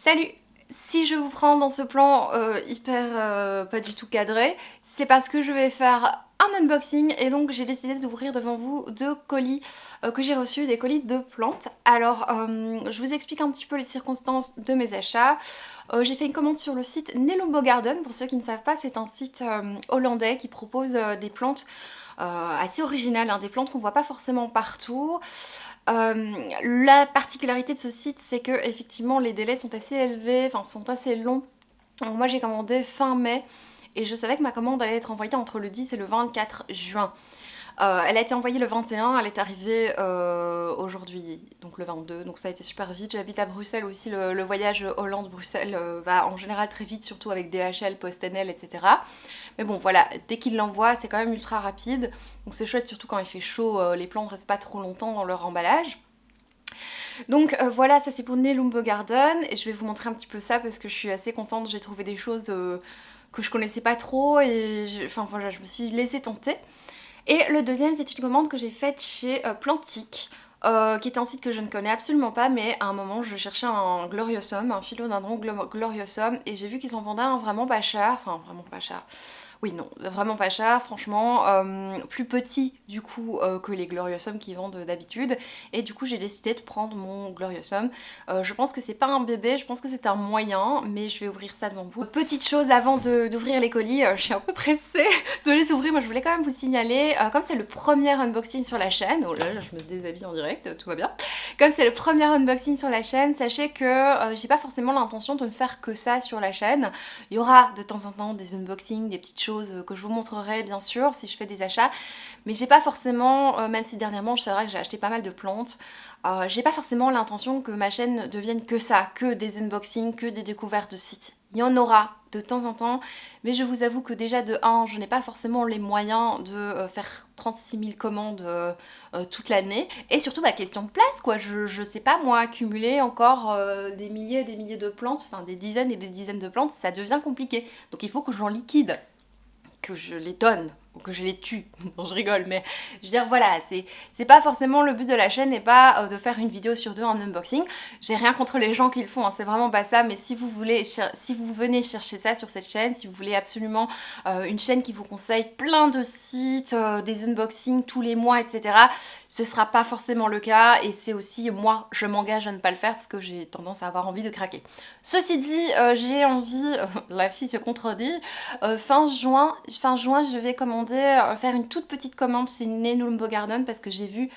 Salut! Si je vous prends dans ce plan hyper pas du tout cadré, c'est parce que je vais faire un unboxing et donc j'ai décidé d'ouvrir devant vous deux colis que j'ai reçus, des colis de plantes. Alors je vous explique un petit peu les circonstances de mes achats. J'ai fait une commande sur le site Nelumbo Garden, pour ceux qui ne savent pas, c'est un site hollandais qui propose des plantes assez originales, hein, des plantes qu'on voit pas forcément partout. La particularité de ce site, c'est que effectivement les délais sont assez élevés, enfin sont assez longs. Donc moi j'ai commandé fin mai et je savais que ma commande allait être envoyée entre le 10 et le 24 juin. Elle a été envoyée le 21, elle est arrivée aujourd'hui, donc le 22, donc ça a été super vite. J'habite à Bruxelles aussi, le voyage Hollande-Bruxelles va en général très vite, surtout avec DHL, PostNL, etc. Mais bon voilà, dès qu'ils l'envoient, c'est quand même ultra rapide, donc c'est chouette, surtout quand il fait chaud, les plantes ne restent pas trop longtemps dans leur emballage. Donc voilà, ça c'est pour Nelumbo Garden, et je vais vous montrer un petit peu ça parce que je suis assez contente, j'ai trouvé des choses que je connaissais pas trop, et enfin voilà, je me suis laissée tenter. Et le deuxième, c'est une commande que j'ai faite chez Plantic, qui est un site que je ne connais absolument pas, mais à un moment je cherchais un Gloriosum, un philodendron Gloriosum, et j'ai vu qu'ils en vendaient un vraiment pas cher, enfin vraiment pas cher. Oui, non, vraiment pas cher, franchement, plus petit du coup que les Gloriosum qui vendent d'habitude, et du coup j'ai décidé de prendre mon Gloriosum. Je pense que c'est pas un bébé, je pense que c'est un moyen, mais je vais ouvrir ça devant vous. Petite chose avant d'ouvrir les colis, je suis un peu pressée de les ouvrir, moi je voulais quand même vous signaler, comme c'est le premier unboxing sur la chaîne, oh là je me déshabille en direct, tout va bien. Comme c'est le premier unboxing sur la chaîne, sachez que j'ai pas forcément l'intention de ne faire que ça sur la chaîne. Il y aura de temps en temps des unboxings, des petites choses que je vous montrerai bien sûr si je fais des achats, mais j'ai pas forcément, même si dernièrement c'est vrai que j'ai acheté pas mal de plantes, j'ai pas forcément l'intention que ma chaîne devienne que ça, que des unboxings, que des découvertes de sites. Il y en aura de temps en temps, mais je vous avoue que déjà de 1, je n'ai pas forcément les moyens de faire 36 000 commandes toute l'année. Et surtout, bah, question de place, quoi. Je sais pas, moi, accumuler encore des milliers et des milliers de plantes, enfin des dizaines et des dizaines de plantes, ça devient compliqué. Donc il faut que j'en liquide, que je les donne ou que je les tue. Non, je rigole, mais je veux dire, voilà, c'est pas forcément le but de la chaîne, et pas de faire une vidéo sur deux en unboxing. J'ai rien contre les gens qui le font, hein, c'est vraiment pas ça, mais si vous voulez, si vous venez chercher ça sur cette chaîne, si vous voulez absolument une chaîne qui vous conseille plein de sites, des unboxings tous les mois, etc., ce sera pas forcément le cas, et c'est aussi, moi, je m'engage à ne pas le faire parce que j'ai tendance à avoir envie de craquer. Ceci dit, j'ai envie, la fille se contredit, fin juin, je vais commander, faire une toute petite commande chez Nelumbo Garden parce que j'ai vu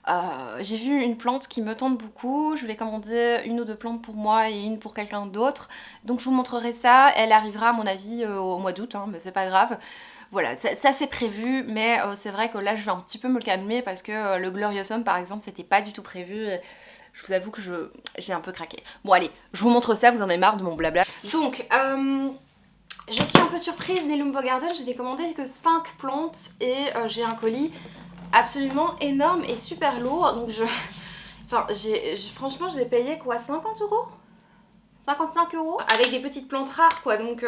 une plante qui me tente beaucoup. Je vais commander une ou deux plantes pour moi et une pour quelqu'un d'autre. Donc je vous montrerai ça. Elle arrivera à mon avis au mois d'août, hein, mais c'est pas grave. Voilà, ça c'est prévu, mais c'est vrai que là je vais un petit peu me le calmer parce que le Gloriosum par exemple c'était pas du tout prévu. Je vous avoue que j'ai un peu craqué. Bon allez, je vous montre ça, vous en avez marre de mon blabla. Donc, je suis un peu surprise, Nelumbo Garden, j'ai commandé que 5 plantes et j'ai un colis absolument énorme et super lourd. Donc enfin, franchement j'ai payé quoi, 50 €, 55 € avec des petites plantes rares quoi. Donc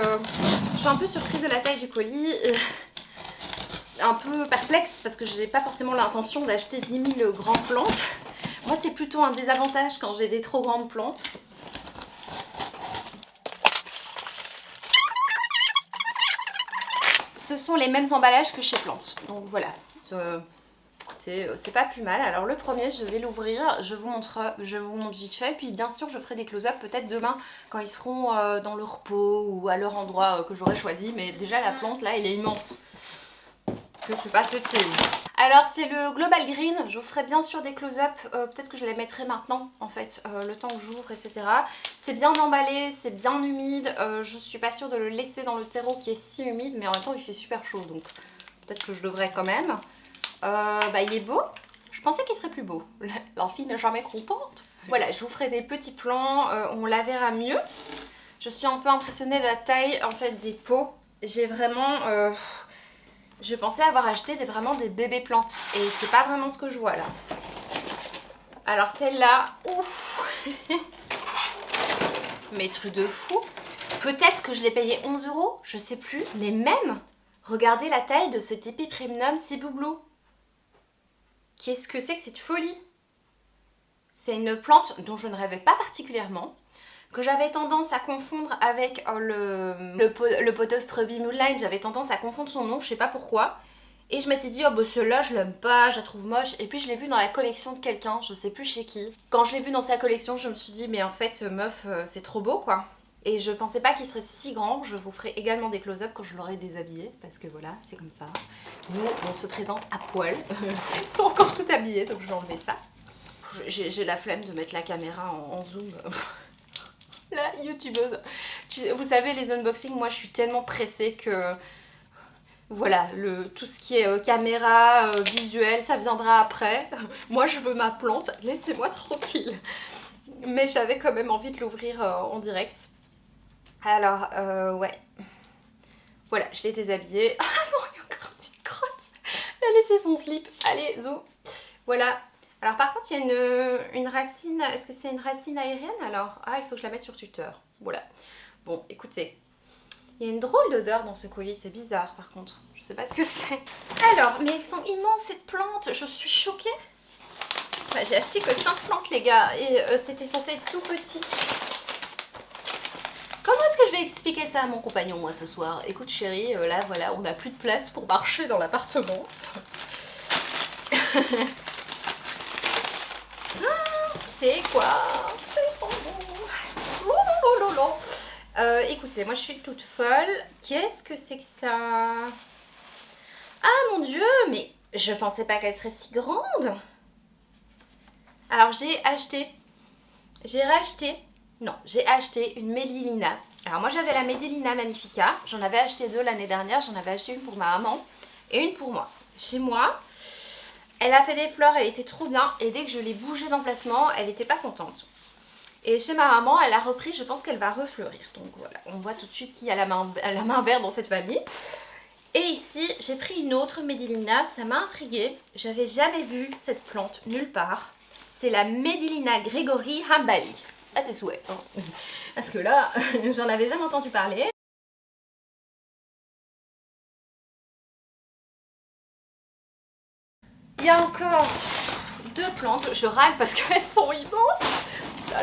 je suis un peu surprise de la taille du colis, un peu perplexe parce que j'ai pas forcément l'intention d'acheter 10 000 grandes plantes. Moi c'est plutôt un désavantage quand j'ai des trop grandes plantes. Ce sont les mêmes emballages que chez Plantes, donc voilà, c'est pas plus mal. Alors le premier, je vais l'ouvrir, je vous montre vite fait, puis bien sûr je ferai des close-up peut-être demain quand ils seront dans leur pot ou à leur endroit que j'aurai choisi, mais déjà la plante là elle est immense, que je passe-t-il. Alors c'est le Global Green, je vous ferai bien sûr des close-up, peut-être que je les mettrai maintenant en fait, le temps que j'ouvre, etc. C'est bien emballé, c'est bien humide, je suis pas sûre de le laisser dans le terreau qui est si humide, mais en même temps il fait super chaud, donc peut-être que je devrais quand même. Bah il est beau, je pensais qu'il serait plus beau, la fille n'est jamais contente. Voilà, je vous ferai des petits plans, on la verra mieux. Je suis un peu impressionnée de la taille en fait des pots, j'ai vraiment... je pensais avoir acheté vraiment des bébés plantes et c'est pas vraiment ce que je vois là. Alors celle-là, ouf. Mais truc de fou. Peut-être que je l'ai payé 11 €, je sais plus. Mais même, regardez la taille de cet Epiprimnum Ciboublou. Qu'est-ce que c'est que cette folie? C'est une plante dont je ne rêvais pas particulièrement. que j'avais tendance à confondre avec le poteau Strawberry Moonlight. J'avais tendance à confondre son nom, je sais pas pourquoi. Et je m'étais dit, oh bah celle-là je l'aime pas, je la trouve moche. Et puis je l'ai vue dans la collection de quelqu'un, je sais plus chez qui. Quand je l'ai vue dans sa collection, je me suis dit, mais en fait meuf, c'est trop beau quoi. Et je pensais pas qu'il serait si grand. Je vous ferai également des close-up quand je l'aurai déshabillé. Parce que voilà, c'est comme ça. Nous, on se présente à poil. Ils sont encore tout habillés, donc je vais enlever ça. J'ai la flemme de mettre la caméra en zoom. La youtubeuse. Vous savez, les unboxings, moi je suis tellement pressée que... Voilà, tout ce qui est caméra, visuel, ça viendra après. Moi, je veux ma plante, laissez-moi tranquille. Mais j'avais quand même envie de l'ouvrir en direct. Alors, ouais. Voilà, je l'ai déshabillée. Ah non, il y a encore une petite crotte. Elle a laissé son slip. Allez, zou. Voilà. Alors par contre, il y a une racine. Est-ce que c'est une racine aérienne alors? Ah, il faut que je la mette sur tuteur. Voilà. Bon, écoutez. Il y a une drôle d'odeur dans ce colis, c'est bizarre par contre. Je sais pas ce que c'est. Alors, mais elles sont immenses cette plante, je suis choquée. Bah, j'ai acheté que 5 plantes les gars, et c'était censé être tout petit. Comment est-ce que je vais expliquer ça à mon compagnon moi ce soir? Écoute chérie, là voilà, on n'a plus de place pour marcher dans l'appartement. C'est quoi? C'est bon. Écoutez, moi je suis toute folle. Qu'est-ce que c'est que ça? Ah mon dieu, mais je pensais pas qu'elle serait si grande. Alors j'ai acheté une Medilina. Alors moi j'avais la Medilina Magnifica, j'en avais acheté 2 l'année dernière, j'en avais acheté une pour ma maman et une pour moi. Chez moi, elle a fait des fleurs, elle était trop bien et dès que je l'ai bougée d'emplacement, elle n'était pas contente. Et chez ma maman, elle a repris, je pense qu'elle va refleurir. Donc voilà, on voit tout de suite qui a la main verte dans cette famille. Et ici, j'ai pris une autre Medilina, ça m'a intriguée. J'avais jamais vu cette plante nulle part. C'est la Medilina Gregory Hambali. À tes souhaits. Hein. Parce que là, j'en avais jamais entendu parler. Il y a encore 2 plantes. Je râle parce qu'elles sont immenses.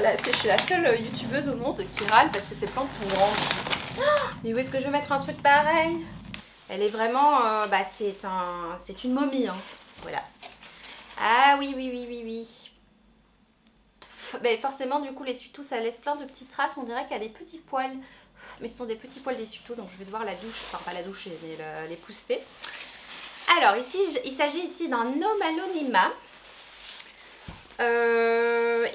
Là, je suis la seule youtubeuse au monde qui râle parce que ces plantes sont grandes. Oh, mais où est-ce que je vais mettre un truc pareil? Elle est vraiment... c'est une momie. Hein. Voilà. Ah oui. Ben, forcément, du coup, l'essuie-tout, ça laisse plein de petites traces. On dirait qu'il y a des petits poils. Mais ce sont des petits poils d'essuie-tout, donc je vais devoir la doucher. Enfin, pas la doucher, mais l'épouster. Alors, ici, il s'agit ici d'un Lomalonema.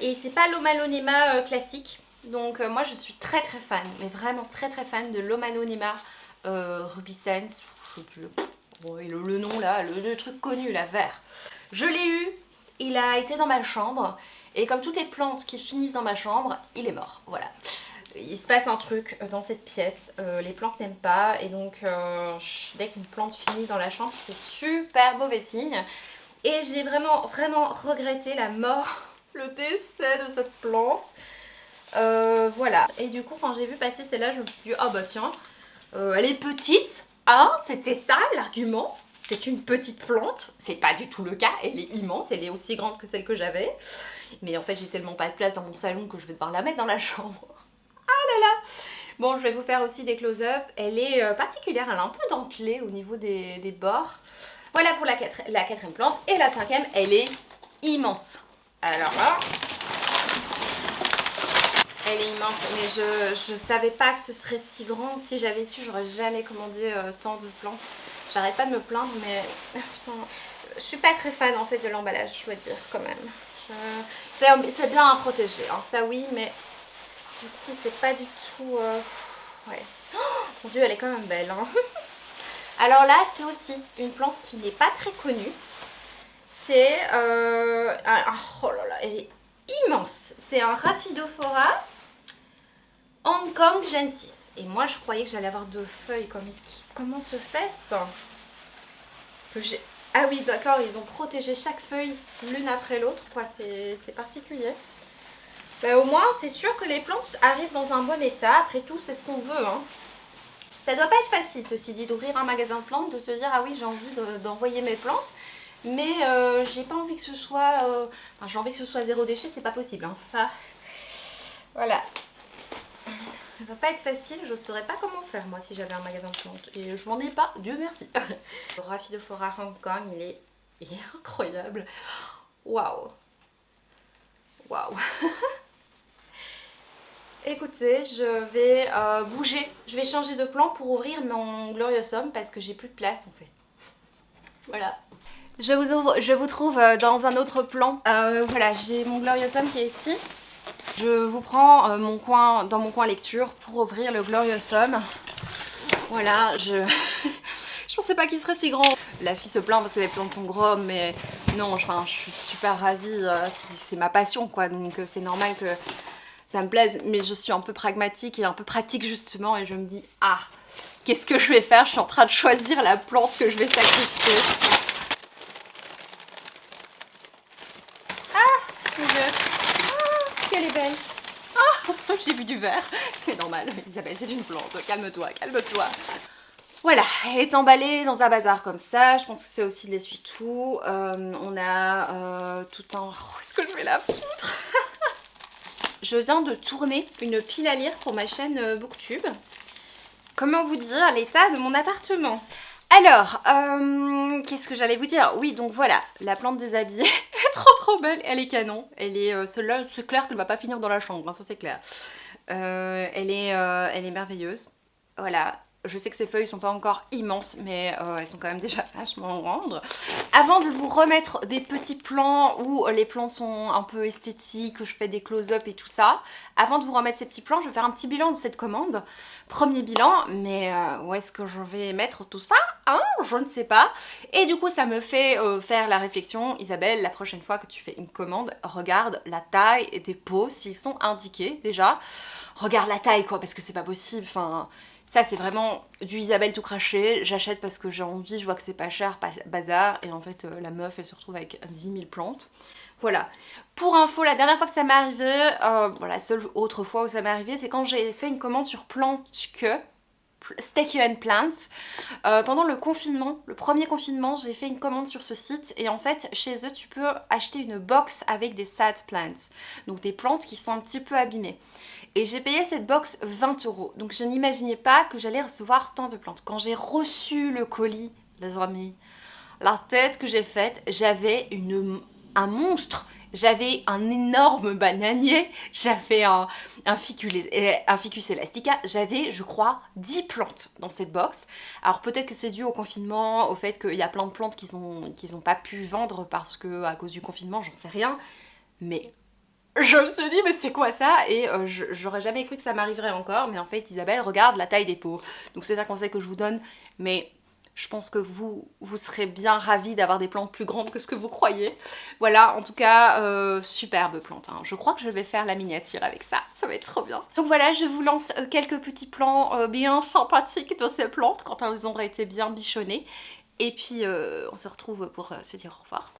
Et c'est pas l'Omalonema classique. Donc moi je suis très fan, mais vraiment très fan de l'Omalonema rubescens. Je sais plus le nom là, le truc connu là, vert. Je l'ai eu, il a été dans ma chambre. Et comme toutes les plantes qui finissent dans ma chambre, il est mort. Voilà. Il se passe un truc dans cette pièce. Les plantes n'aiment pas. Et donc dès qu'une plante finit dans la chambre, c'est super mauvais signe. Et j'ai vraiment regretté la mort, le décès de cette plante. Voilà. Et du coup, quand j'ai vu passer celle-là, je me suis dit, ah bah tiens, elle est petite. Hein, c'était ça l'argument. C'est une petite plante. C'est pas du tout le cas. Elle est immense. Elle est aussi grande que celle que j'avais. Mais en fait, j'ai tellement pas de place dans mon salon que je vais devoir la mettre dans la chambre. Ah là là. Bon, je vais vous faire aussi des close-up. Elle est particulière. Elle est un peu dentelée au niveau des bords. Voilà pour la quatrième plante. Et la 5e, elle est immense. Alors là, elle est immense. Mais je savais pas que ce serait si grand. Si j'avais su, j'aurais jamais commandé tant de plantes. J'arrête pas de me plaindre, mais putain, je suis pas très fan en fait de l'emballage, je dois dire quand même. C'est bien à protéger, hein, ça oui, mais du coup c'est pas du tout... ouais. Oh, mon dieu, elle est quand même belle. Hein. Alors là, c'est aussi une plante qui n'est pas très connue. C'est... oh là là, elle est immense. C'est un Rhaphidophora Hong Kong Gen 6. Et moi, je croyais que j'allais avoir 2 feuilles. Comment se fait ça? Ah oui, d'accord, ils ont protégé chaque feuille l'une après l'autre. C'est particulier. Bah, au moins, c'est sûr que les plantes arrivent dans un bon état. Après tout, c'est ce qu'on veut. Hein. Ça doit pas être facile, ceci dit, d'ouvrir un magasin de plantes, de se dire, ah oui, j'ai envie d'envoyer mes plantes. Mais j'ai pas envie que ce soit... j'ai envie que ce soit 0 déchet, c'est pas possible. Hein. Ça, voilà. va pas être facile, je saurais pas comment faire moi si j'avais un magasin de plantes. Et je m'en ai pas, Dieu merci. Le Rhaphidophora Hong Kong, il est incroyable. Waouh. Waouh. Écoutez, je vais bouger, je vais changer de plan pour ouvrir mon Gloriosum parce que j'ai plus de place en fait. Voilà. Je vous trouve dans un autre plan. Voilà, j'ai mon Gloriosum qui est ici. Je vous prends dans mon coin lecture pour ouvrir le Gloriosum. Voilà, je pensais pas qu'il serait si grand. La fille se plaint parce que les plantes sont grandes, mais non, enfin, je suis super ravie. C'est ma passion, quoi, donc c'est normal que ça me plaise. Mais je suis un peu pragmatique et un peu pratique, justement, et je me dis, ah, qu'est-ce que je vais faire? Je suis en train de choisir la plante que je vais sacrifier. Ah, mon Dieu. Ah, qu'elle est belle. Ah, j'ai vu du vert. C'est normal, Isabelle, c'est une plante. Calme-toi, calme-toi. Voilà, elle est emballée dans un bazar comme ça. Je pense que c'est aussi de l'essuie-tout. On a tout un... Oh, est-ce que je vais la foutre? Je viens de tourner une pile à lire pour ma chaîne Booktube. Comment vous dire l'état de mon appartement? Alors, qu'est-ce que j'allais vous dire? Oui, donc voilà, la plante déshabillée est trop belle. Elle est canon. Elle est, celle-là, c'est clair qu'elle va pas finir dans la chambre, hein, ça c'est clair. Elle est merveilleuse. Voilà. Je sais que ces feuilles sont pas encore immenses, mais elles sont quand même déjà vachement grandes. Avant de vous remettre des petits plans où les plans sont un peu esthétiques, où je fais des close-up et tout ça, avant de vous remettre ces petits plans, je vais faire un petit bilan de cette commande. Premier bilan, mais où est-ce que je vais mettre tout ça, hein? Je ne sais pas. Et du coup, ça me fait faire la réflexion, Isabelle, la prochaine fois que tu fais une commande, regarde la taille des pots, s'ils sont indiqués déjà. Regarde la taille, quoi, parce que c'est pas possible, enfin... Ça c'est vraiment du Isabelle tout craché, j'achète parce que j'ai envie, je vois que c'est pas cher, pas bazar, et en fait la meuf elle se retrouve avec 10 000 plantes. Voilà. Pour info, la dernière fois que ça m'est arrivé, la seule autre fois où ça m'est arrivé, c'est quand j'ai fait une commande sur Plantque, Stake You and Plants. Pendant le confinement, le premier confinement, j'ai fait une commande sur ce site et en fait, chez eux, tu peux acheter une box avec des sad plants, donc des plantes qui sont un petit peu abîmées. Et j'ai payé cette box 20 €. Donc je n'imaginais pas que j'allais recevoir tant de plantes. Quand j'ai reçu le colis, les amis, la tête que j'ai faite, j'avais un monstre. J'avais un énorme bananier, j'avais un ficus elastica, j'avais, je crois, 10 plantes dans cette box. Alors peut-être que c'est dû au confinement, au fait qu'il y a plein de plantes qu'ils ont pas pu vendre parce que à cause du confinement, j'en sais rien. Mais je me suis dit, mais c'est quoi ça? Et j'aurais jamais cru que ça m'arriverait encore. Mais en fait, Isabelle, regarde la taille des pots. Donc c'est un conseil que je vous donne. Mais je pense que vous serez bien ravis d'avoir des plantes plus grandes que ce que vous croyez. Voilà, en tout cas, superbe plante, hein. Je crois que je vais faire la miniature avec ça. Ça va être trop bien. Donc voilà, je vous lance quelques petits plans bien sympathiques de ces plantes quand elles auront été bien bichonnées. Et puis, on se retrouve pour se dire au revoir.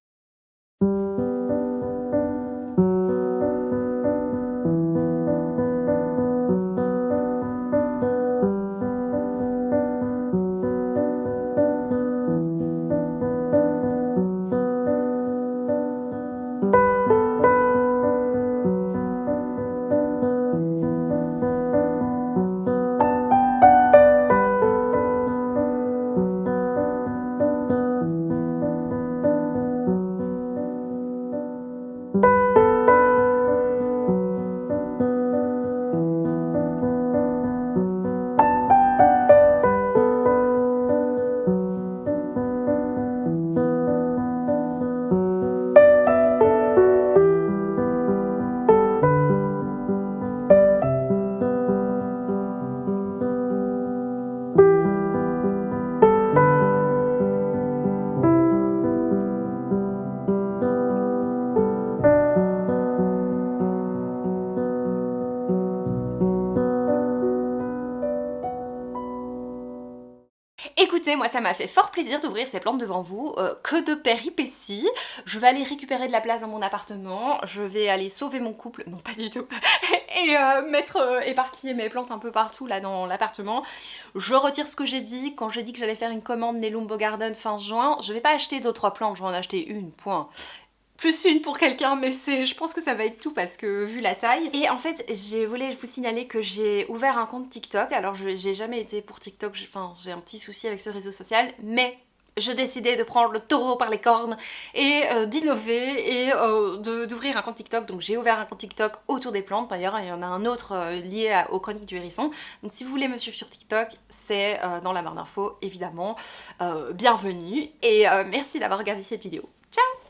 Écoutez, moi ça m'a fait fort plaisir d'ouvrir ces plantes devant vous, que de péripéties. Je vais aller récupérer de la place dans mon appartement, je vais aller sauver mon couple, non pas du tout, et éparpiller mes plantes un peu partout là dans l'appartement. Je retire ce que j'ai dit, quand j'ai dit que j'allais faire une commande Nelumbo Garden fin juin, je vais pas acheter d'autres plantes, je vais en acheter une, point. plus une pour quelqu'un, mais je pense que ça va être tout parce que vu la taille. Et en fait, j'ai voulu vous signaler que j'ai ouvert un compte TikTok. Alors j'ai jamais été pour TikTok, enfin j'ai un petit souci avec ce réseau social, mais je décidais de prendre le taureau par les cornes et d'innover et d'ouvrir un compte TikTok. Donc j'ai ouvert un compte TikTok autour des plantes. D'ailleurs, il y en a un autre lié aux chroniques du hérisson. Donc si vous voulez me suivre sur TikTok, c'est dans la barre d'infos évidemment. Bienvenue et merci d'avoir regardé cette vidéo. Ciao!